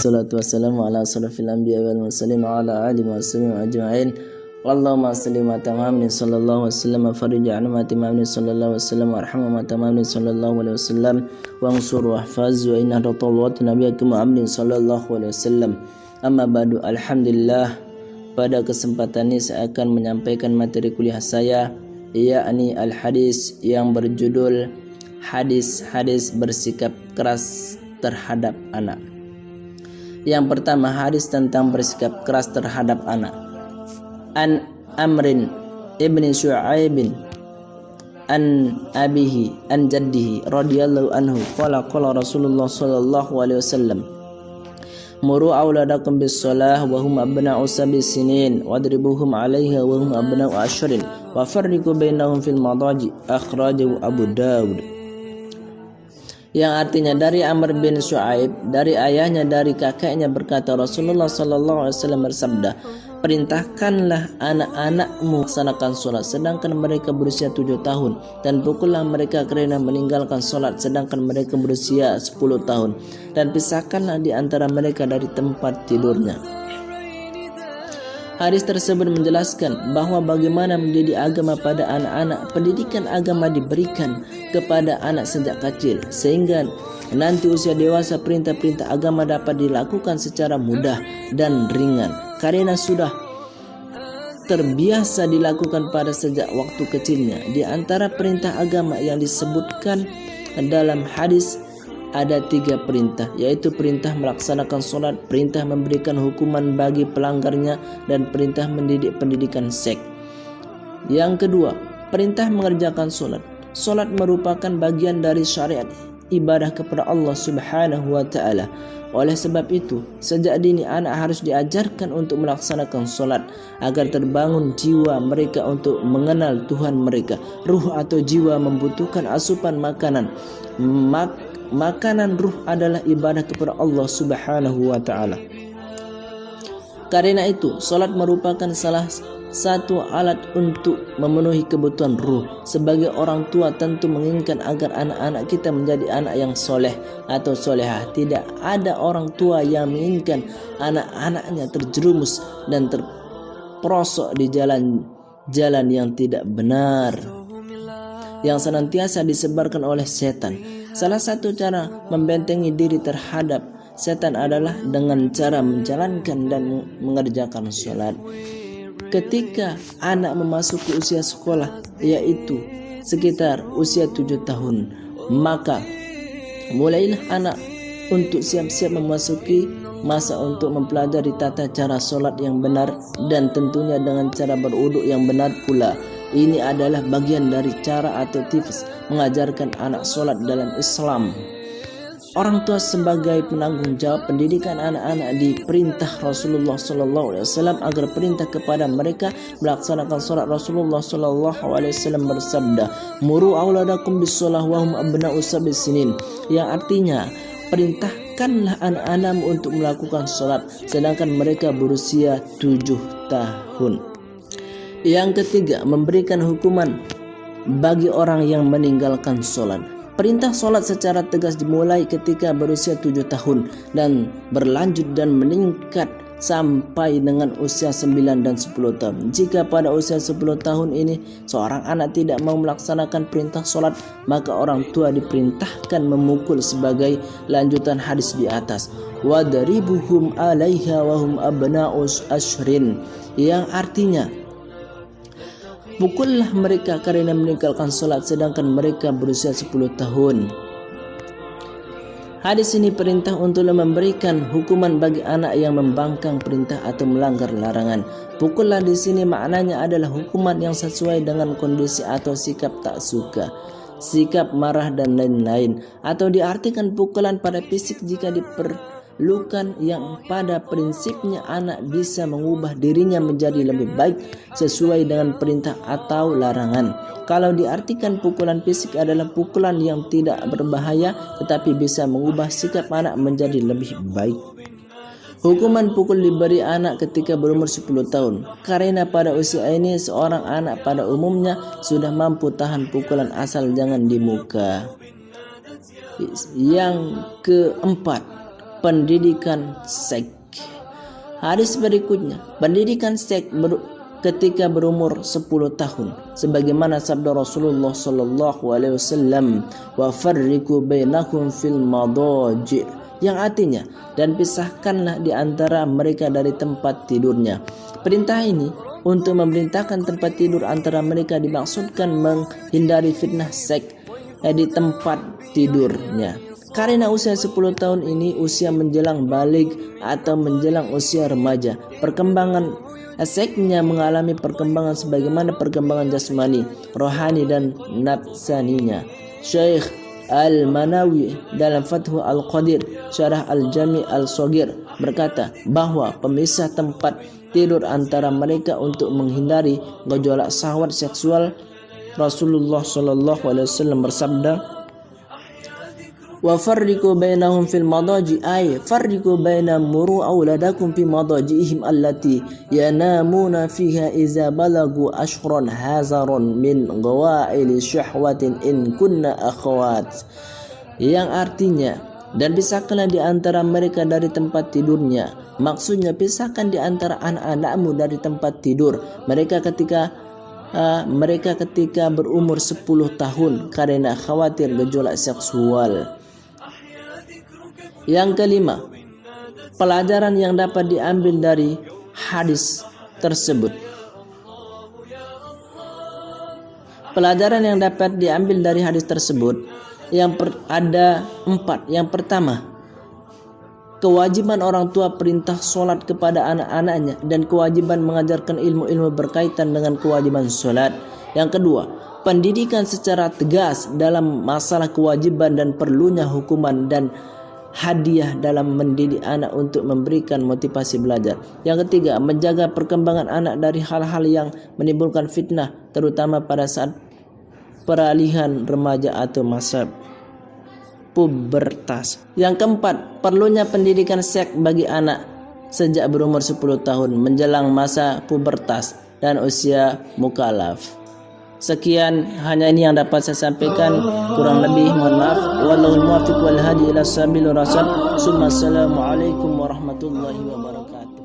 Wassalatu wassalamu ala asrafil anbiya wal mursalin wa ala alihi wa sahbihi ajma'in. Allahumma salli wa tamamni sallallahu alaihi wasallam farij an ma tamamni sallallahu alaihi wasallam warham ma tamamni sallallahu alaihi wasallam wansur wahfaz wa inna ratawat nabiyakum Muhammadin sallallahu alaihi wasallam. Amma ba'du, alhamdulillah, pada kesempatan ini saya akan menyampaikan materi kuliah saya, yakni al-hadis yang berjudul hadis-hadis bersikap keras terhadap anak. Yang pertama, hadis tentang bersikap keras terhadap anak. An Amrin ibni Syu'aibin an abihi an jaddihi radhiyallahu anhu qala Rasulullah sallallahu alaihi wasallam muru auladakum bis shalah wa hum abna'u sab'i sinin wadribuhum 'alaiha wa hum abna'u 'ashrin wa farriqu bainahum fil madaji akhrajahu Abu Dawud. Yang artinya dari Amr bin Syu'aib, dari ayahnya, dari kakeknya, berkata Rasulullah sallallahu alaihi wasallam bersabda, perintahkanlah anak-anakmu melaksanakan sholat sedangkan mereka berusia 7 tahun, dan pukullah mereka kerana meninggalkan sholat sedangkan mereka berusia 10 tahun, dan pisahkanlah di antara mereka dari tempat tidurnya. Hadis tersebut menjelaskan bahwa bagaimana mendidik agama pada anak-anak. Pendidikan agama diberikan kepada anak sejak kecil sehingga nanti usia dewasa perintah-perintah agama dapat dilakukan secara mudah dan ringan karena sudah terbiasa dilakukan pada sejak waktu kecilnya. Di antara perintah agama yang disebutkan dalam hadis ada 3 perintah, yaitu perintah melaksanakan sholat, perintah memberikan hukuman bagi pelanggarnya, dan perintah mendidik pendidikan seks. Yang kedua, perintah mengerjakan sholat. Sholat merupakan bagian dari syariat ibadah kepada Allah Subhanahu wa ta'ala. Oleh sebab itu, sejak dini anak harus diajarkan untuk melaksanakan sholat agar terbangun jiwa mereka untuk mengenal Tuhan mereka. Ruh atau jiwa membutuhkan asupan makanan. Makanan ruh adalah ibadah kepada Allah Subhanahu wa ta'ala. Karena itu, salat merupakan salah satu alat untuk memenuhi kebutuhan ruh. Sebagai orang tua tentu menginginkan agar anak-anak kita menjadi anak yang soleh atau solehah. Tidak ada orang tua yang menginginkan anak-anaknya terjerumus dan terperosok di jalan yang tidak benar, yang senantiasa disebarkan oleh setan. Salah satu cara membentengi diri terhadap setan adalah dengan cara menjalankan dan mengerjakan sholat. Ketika anak memasuki usia sekolah, yaitu sekitar usia 7 tahun, maka mulailah anak untuk siap-siap memasuki masa untuk mempelajari tata cara sholat yang benar, dan tentunya dengan cara berwuduk yang benar pula. Ini adalah bagian dari cara atau tips mengajarkan anak sholat dalam Islam. Orang tua sebagai penanggung jawab pendidikan anak-anak diperintah Rasulullah SAW agar perintah kepada mereka melaksanakan sholat. Rasulullah SAW bersabda, muru auladakum bis shalah wa hum abna'u sab'i sinin, yang artinya perintahkanlah anak-anakmu untuk melakukan sholat sedangkan mereka berusia 7 tahun. Yang ketiga, memberikan hukuman bagi orang yang meninggalkan sholat. Perintah sholat secara tegas dimulai ketika berusia 7 tahun dan berlanjut dan meningkat sampai dengan usia 9 dan 10 tahun. Jika pada usia 10 tahun ini seorang anak tidak mau melaksanakan perintah sholat, maka orang tua diperintahkan memukul sebagai lanjutan hadis di atas. Wadribuhum 'alaiha wa hum abna'u 'ashrin, yang artinya pukullah mereka karena meninggalkan sholat sedangkan mereka berusia 10 tahun. Hadis ini perintah untuk memberikan hukuman bagi anak yang membangkang perintah atau melanggar larangan. Pukullah di sini maknanya adalah hukuman yang sesuai dengan kondisi atau sikap tak suka, sikap marah dan lain-lain. Atau diartikan pukulan pada fisik jika diperlukan, yang pada prinsipnya anak bisa mengubah dirinya menjadi lebih baik sesuai dengan perintah atau larangan. Kalau diartikan pukulan fisik adalah pukulan yang tidak berbahaya tetapi bisa mengubah sikap anak menjadi lebih baik. Hukuman pukul diberi anak ketika berumur 10 tahun karena pada usia ini seorang anak pada umumnya sudah mampu tahan pukulan asal jangan di muka. Yang keempat, pendidikan seks. Hadis berikutnya, pendidikan seks ketika berumur 10 tahun, sebagaimana sabda Rasulullah sallallahu alaihi wasallam, wa farriqu bainakum fil madaji', yang artinya, dan pisahkanlah di antara mereka dari tempat tidurnya. Perintah ini untuk memerintahkan tempat tidur antara mereka dimaksudkan menghindari fitnah seks di tempat tidurnya. Karena usia 10 tahun ini usia menjelang balik atau menjelang usia remaja. Perkembangan seksnya mengalami perkembangan sebagaimana perkembangan jasmani, rohani dan nafsaninya. Syekh Al-Manawi dalam Fathul Al-Qadir Syarah Al-Jami' Al-Shaghir berkata bahwa pemisah tempat tidur antara mereka untuk menghindari gejolak syahwat seksual. Rasulullah sallallahu alaihi wasallam bersabda, wa farriqu bainahum fil madaji, ay farriqu baina muru auladakum fi madajihim allati yanamuna fiha iza balagu ashran hazaron min ghawaili syahwatin in kunna akhawat, yang artinya, dan pisahkanlah di antara mereka dari tempat tidurnya. Maksudnya pisahkan di antara anak-anakmu dari tempat tidur mereka ketika berumur 10 tahun karena khawatir gejolak seksual. Yang kelima, pelajaran yang dapat diambil dari hadis tersebut. Pelajaran yang dapat diambil dari hadis tersebut ada 4. Yang pertama, kewajiban orang tua perintah sholat kepada anak-anaknya dan kewajiban mengajarkan ilmu-ilmu berkaitan dengan kewajiban sholat. Yang kedua, pendidikan secara tegas dalam masalah kewajiban dan perlunya hukuman dan hadiah dalam mendidik anak untuk memberikan motivasi belajar. Yang ketiga, menjaga perkembangan anak dari hal-hal yang menimbulkan fitnah, terutama pada saat peralihan remaja atau masa pubertas. Yang keempat, perlunya pendidikan seks bagi anak sejak berumur 10 tahun menjelang masa pubertas dan usia mukallaf. Sekian, hanya ini yang dapat saya sampaikan, kurang lebih mohon maaf. Wallahul muwaffiq wal hadi ila sabil rasyad. Assalamualaikum warahmatullahi wabarakatuh.